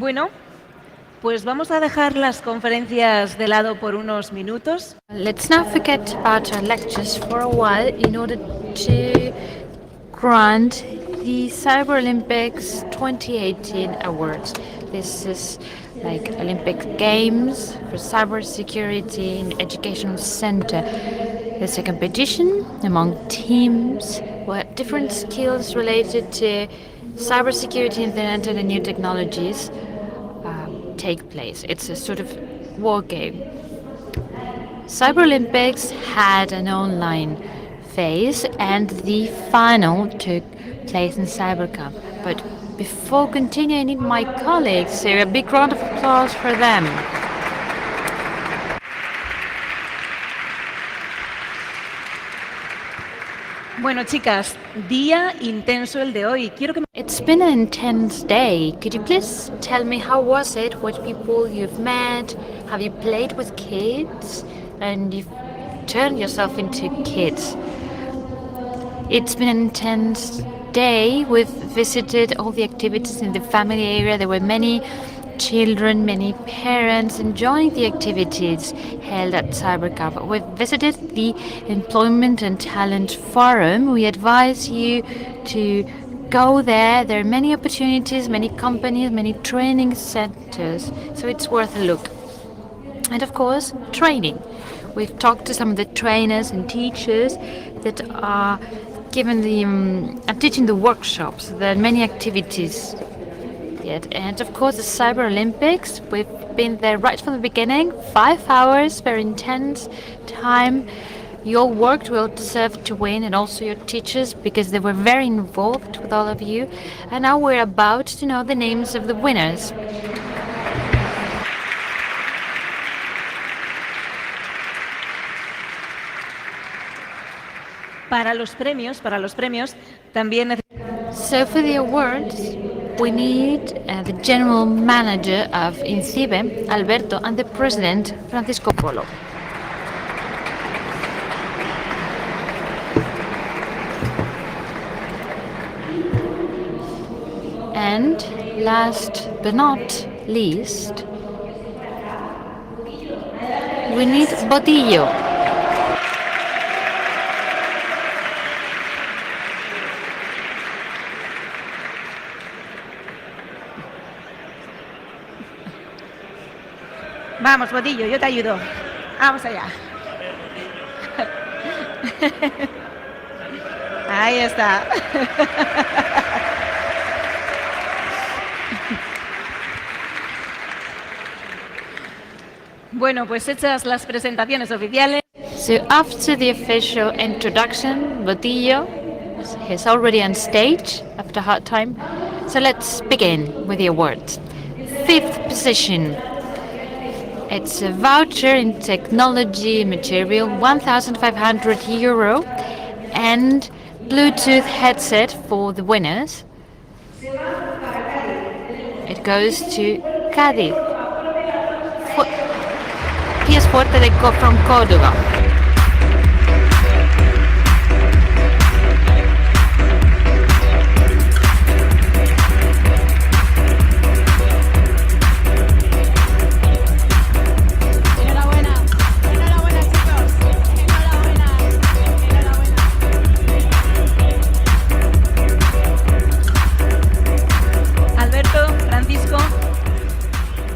Bueno, pues vamos a dejar las conferencias de lado por unos minutos. Let's now forget about our lectures for a while in order to grant the CyberOlympics 2018 awards. This is like Olympic Games for cybersecurity in educational center. It's a competition among teams where different skills related to cybersecurity, internet, and new technologies take place. It's a sort of war game. CyberOlympics had an online phase and the final took place in CyberCamp. But before continuing, I need my colleagues, so a big round of applause for them. Bueno, chicas, día intenso el de hoy. It's been an intense day. Could you please tell me how was it? What people you've met? Have you played with kids? And you've turned yourself into kids. It's been an intense day. We've visited all the activities in the family area. There were many children, many parents enjoying the activities held at CyberCamp. We've visited the Employment and Talent Forum. We advise you to go there. There are many opportunities, many companies, many training centers, so it's worth a look. And of course, training. We've talked to some of the trainers and teachers that are teaching the workshops. There are many activities yet. And of course, the CyberOlympics. We've been there right from the beginning. 5 hours, very intense time. Your work will deserve to win, and also your teachers, because they were very involved with all of you. And now we're about to know the names of the winners. Para los premios, también So for the awards, we need the general manager of INCIBE, Alberto, and the president, Francisco Polo. And last but not least, we need Botillo. Vamos, Botillo, yo te ayudo. Vamos allá. Ahí está. Bueno, pues hechas las presentaciones oficiales. So after the official introduction, Botillo is already on stage after a hard time. So let's begin with the awards. 5th position. It's a voucher in technology material, €1,500, and Bluetooth headset for the winners. It goes to Cádiz. Pies Fuerte from Córdoba.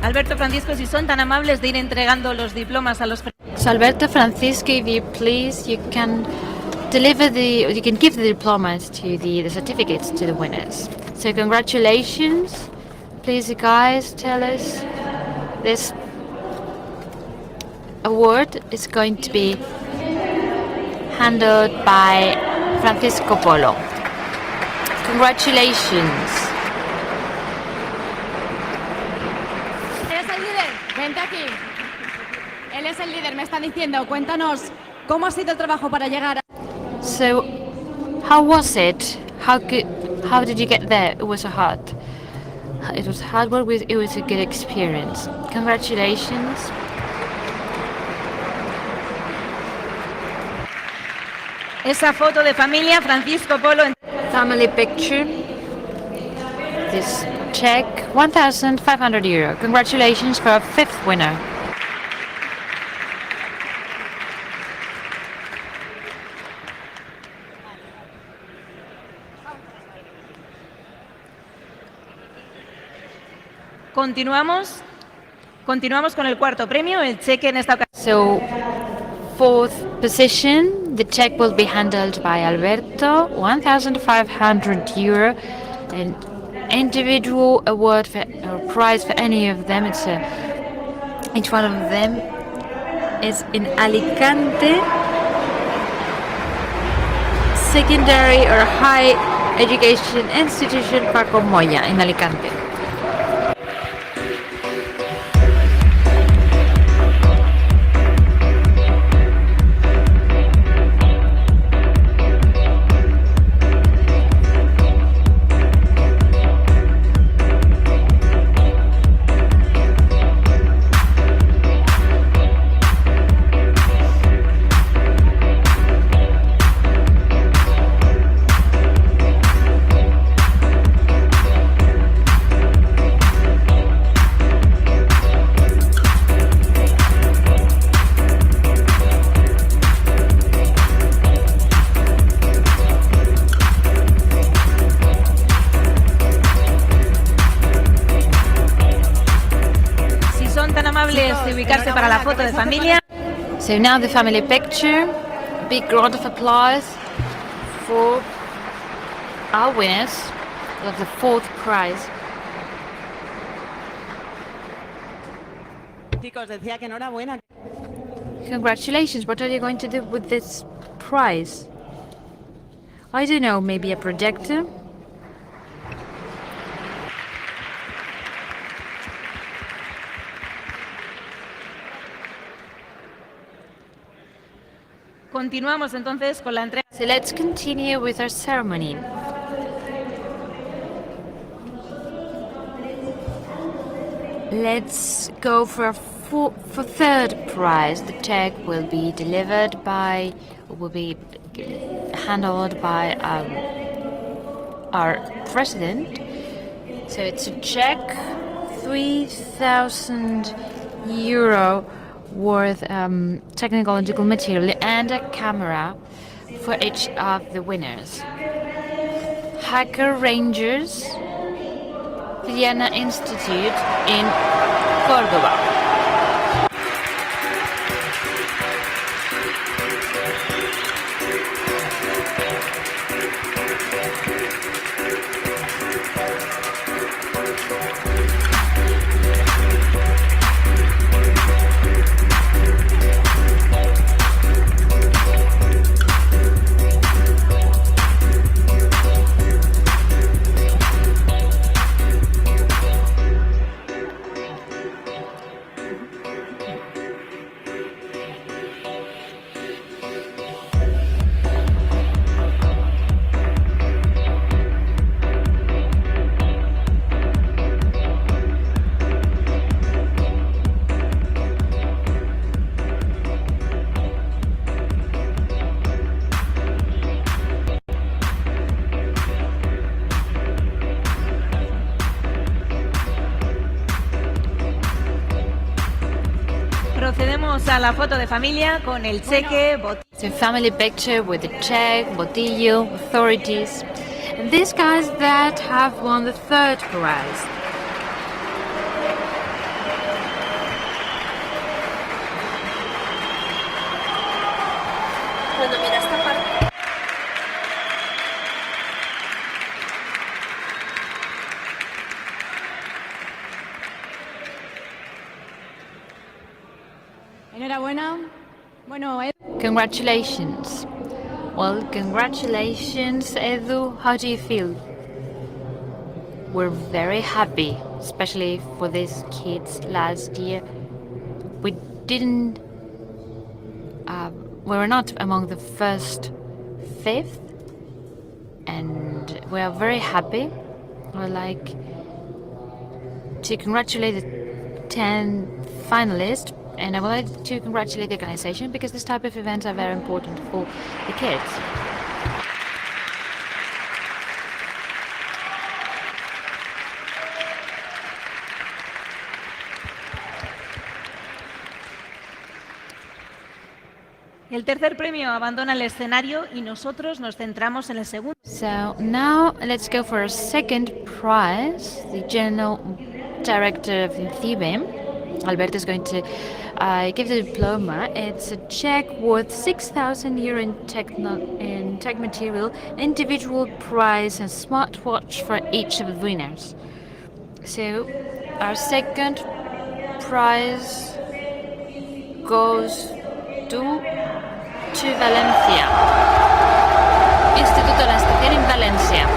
Alberto, Francisco, si son tan amables de ir entregando los diplomas a los. So Alberto, Francisco, if you please, you can give the diplomas to the certificates to the winners. So congratulations. Please, you guys, tell us. This award is going to be handled by Francisco Polo. Congratulations. Vente aquí. Él es el líder, me está diciendo. Cuéntanos, ¿cómo ha sido el trabajo para llegar a... So, how was it? How did you get there? It was hard work, it was a good experience. Congratulations. Esa foto de familia, Francisco Polo. Family picture. This check, €1,500. Congratulations for our 5th winner. Continuamos con el cuarto premio, el cheque en esta ocasión. So, 4th position, the check will be handled by Alberto, €1,500, an individual award or prize for any of them. Each one of them is in Alicante Secondary or High Education Institution Paco Moya in Alicante. De ubicarse para la foto de familia. So now the family picture. Big round of applause for our winners of the 4th prize. Chicos, decía que enhorabuena. Congratulations. What are you going to do with this prize? I don't know, maybe a projector? Continuamos entonces con la entrega. So let's continue with our ceremony. Let's go for 3rd prize. The check will be handled by our president. So it's a check, €3,000 worth technical and legal material and a camera for each of the winners. Hacker Rangers, Viena Institute in Córdoba. Procedemos a la foto de familia con el cheque, It's a family picture with the check, botillo, authorities, and these guys that have won the 3rd prize. Enhorabuena. Bueno, Congratulations. Well, congratulations, Edu. How do you feel? We're very happy, especially for these kids last year. We were not among the first 5th, and we are very happy. We'd like to congratulate the 10 finalists, and I would like to congratulate the organization because this type of events are very important for the kids. El tercer premio abandona el escenario y nosotros nos centramos en el segundo. So now let's go for a second prize. The General Director of INCIBE, Alberto, is going to give the diploma. It's a check worth 6,000 euro in tech material, individual prize, and smartwatch for each of the winners. So our second prize goes to Valencia. Instituto de la Estación en Valencia.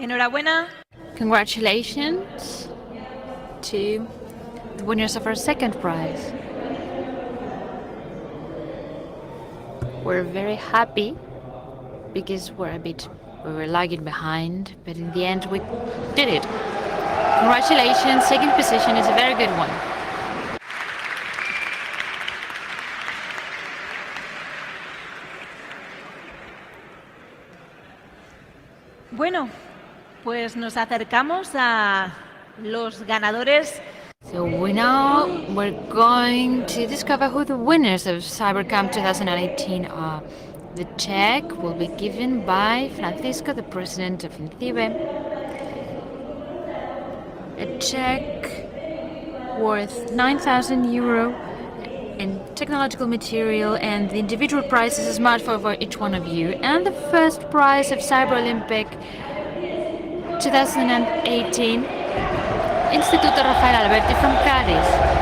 Enhorabuena. Congratulations to the winners of our second prize. We're very happy because we were lagging behind, but in the end we did it. Congratulations, second position is a very good one. Bueno, pues nos acercamos a los ganadores. So we're going to discover who the winners of CyberCamp 2018 are. The check will be given by Francisco, the president of INCIBE. A check worth 9,000 euro in technological material, and the individual prize is a smartphone for each one of you. And the first prize of CyberOlympics 2018, Instituto Rafael Alberti from Cádiz.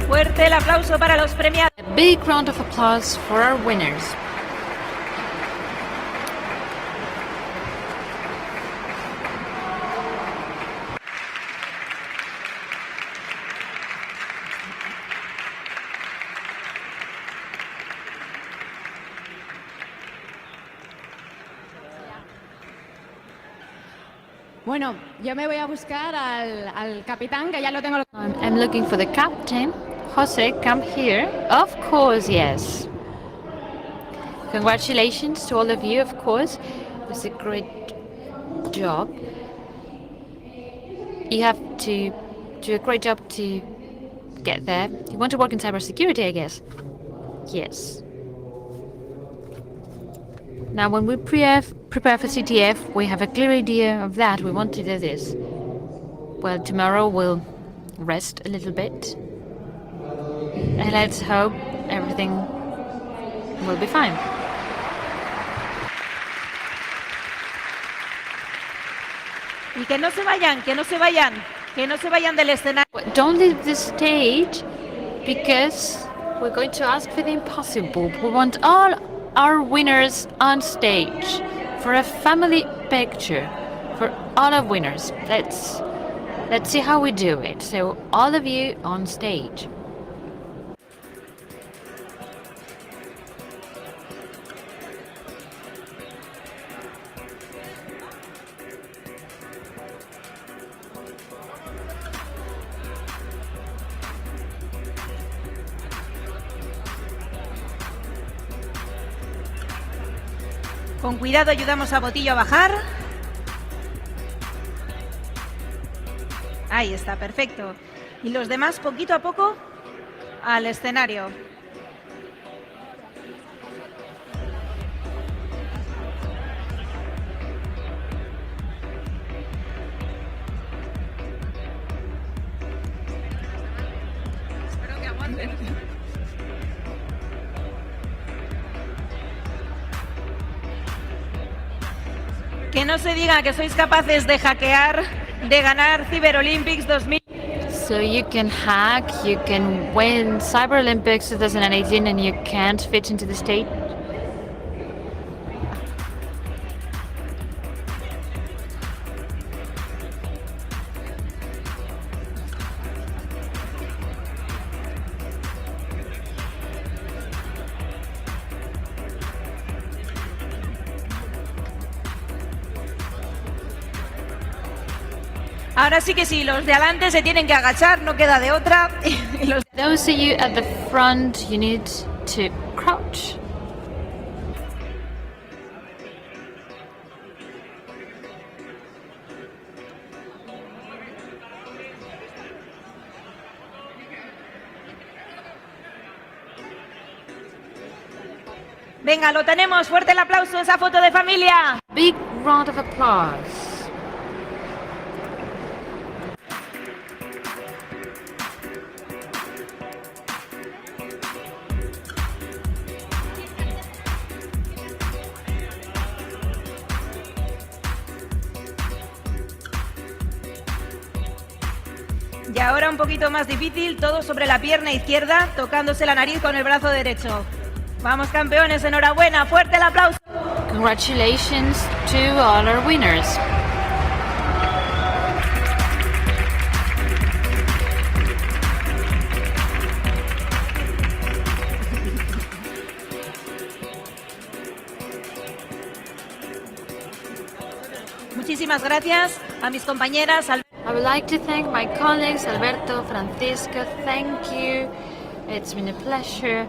Fuerte el aplauso para los premiados. A big round of applause for our winners. Bueno, yo me voy a buscar al capitán, que ya lo tengo. I'm looking for the captain. Jose, come here. Of course, yes. Congratulations to all of you, of course. It was a great job. You have to do a great job to get there. You want to work in cybersecurity, I guess. Yes. Now, when we prepare for CTF, we have a clear idea of that. We want to do this. Well, tomorrow we'll rest a little bit. And let's hope everything will be fine. Y que no se vayan, que no se vayan, que no se vayan del escenario. Don't leave the stage, because we're going to ask for the impossible. We want all our winners on stage for a family picture for all our winners. Let's see how we do it. So all of you on stage. Con cuidado ayudamos a Botillo a bajar. Ahí está, perfecto. Y los demás, poquito a poco, al escenario. Espero que aguanten. Que no se diga que sois capaces de hackear, de ganar CyberOlympics 2000. So you can hack, you can win CyberOlympics 2018 and you can't fit into the stage? Ahora sí que sí, los de adelante se tienen que agachar, no queda de otra. Y los... Those of you at the front, you need to crouch. Venga, lo tenemos. Fuerte el aplauso, esa foto de familia. Big round of applause. Y ahora un poquito más difícil, todo sobre la pierna izquierda, tocándose la nariz con el brazo derecho. Vamos campeones, enhorabuena, fuerte el aplauso. Congratulations to all our winners. Muchísimas gracias a mis compañeras. I would like to thank my colleagues, Alberto, Francisco, thank you. It's been a pleasure.